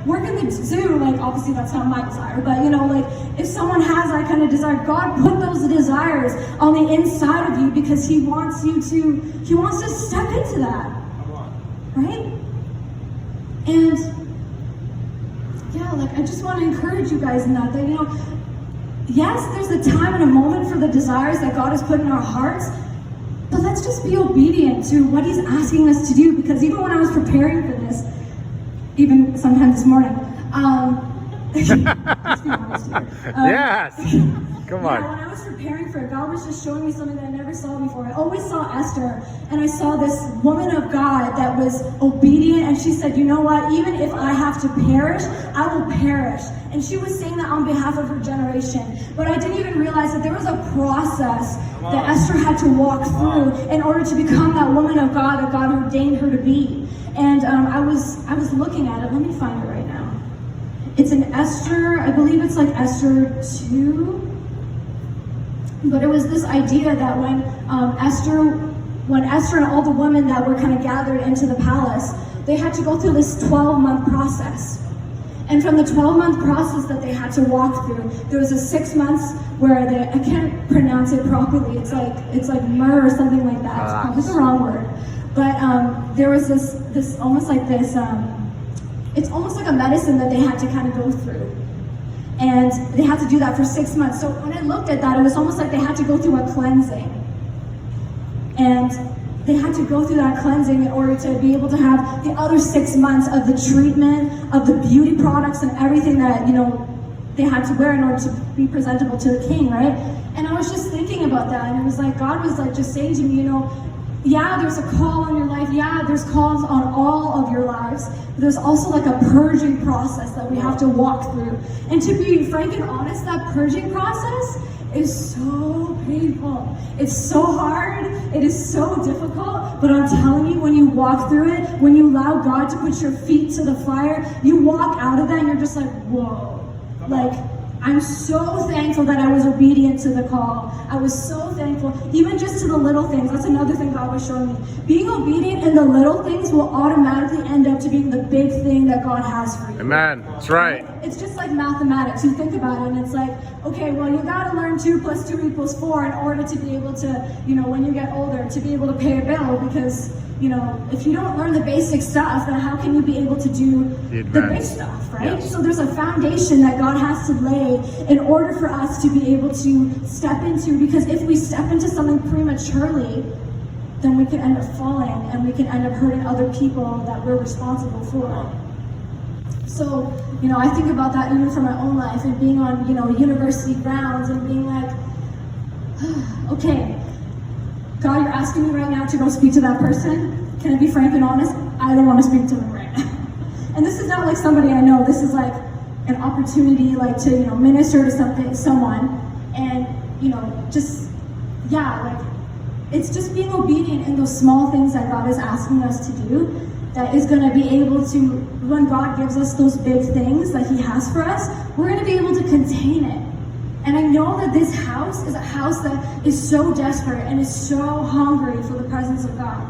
work in the zoo, like obviously that's not my desire, but you know, like if someone has that kind of desire, God put those desires on the inside of you because He wants to step into that, right? And yeah, like I just want to encourage you guys in that, you know, yes, there's a time and a moment for the desires that God has put in our hearts, but let's just be obedient to what He's asking us to do, because even when I was preparing for this, even sometime this morning, let's be honest here. Yes! Come on. Yeah, when I was preparing for it, God was just showing me something that I never saw before. I always saw Esther, and I saw this woman of God that was obedient, and she said, you know what, even if I have to perish, I will perish. And she was saying that on behalf of her generation. But I didn't even realize that there was a process that Esther had to walk through in order to become that woman of God that God ordained her to be. And I was looking at it. Let me find it right now. It's in Esther, I believe it's like Esther 2. But it was this idea that when Esther and all the women that were kind of gathered into the palace, they had to go through this 12-month process. And from the 12-month process that they had to walk through, there was a 6 months where I can't pronounce it properly. It's like myrrh or something like that. It's probably the wrong word. But there was this almost like this. It's almost like a medicine that they had to kind of go through. And they had to do that for 6 months. So when I looked at that, it was almost like they had to go through a cleansing. And they had to go through that cleansing in order to be able to have the other 6 months of the treatment, of the beauty products and everything that, you know, they had to wear in order to be presentable to the king, right? And I was just thinking about that, and it was like, God was like just saying to me, you know, yeah, there's a call on your life. Yeah, there's calls on all of your lives. But there's also like a purging process that we have to walk through. And to be frank and honest, that purging process is so painful. It's so hard. It is so difficult. But I'm telling you, when you walk through it, when you allow God to put your feet to the fire, you walk out of that and you're just like, whoa. Like, I'm so thankful that I was obedient to the call. I was so thankful, even just to the little things. That's another thing God was showing me. Being obedient in the little things will automatically end up to being the big thing that God has for you. Amen. That's right. It's just like mathematics. You think about it and it's like, okay, well, you gotta learn 2 + 2 = 4 in order to be able to, you know, when you get older, to be able to pay a bill, because, you know, if you don't learn the basic stuff, then how can you be able to do the big stuff, right? Yes. So there's a foundation that God has to lay in order for us to be able to step into, because if we step into something prematurely, then we can end up falling and we can end up hurting other people that we're responsible for. So, you know, I think about that even for my own life and being on, you know, university grounds and being like, okay, God, you're asking me right now to go speak to that person. Can I be frank and honest? I don't want to speak to them right now. And this is not like somebody I know. This is like an opportunity, like to, you know, minister to someone, and, you know, just, yeah, like, it's just being obedient in those small things that God is asking us to do that is going to be able to, when God gives us those big things that He has for us, we're going to be able to contain it. And I know that this house is a house that is so desperate and is so hungry for the presence of God.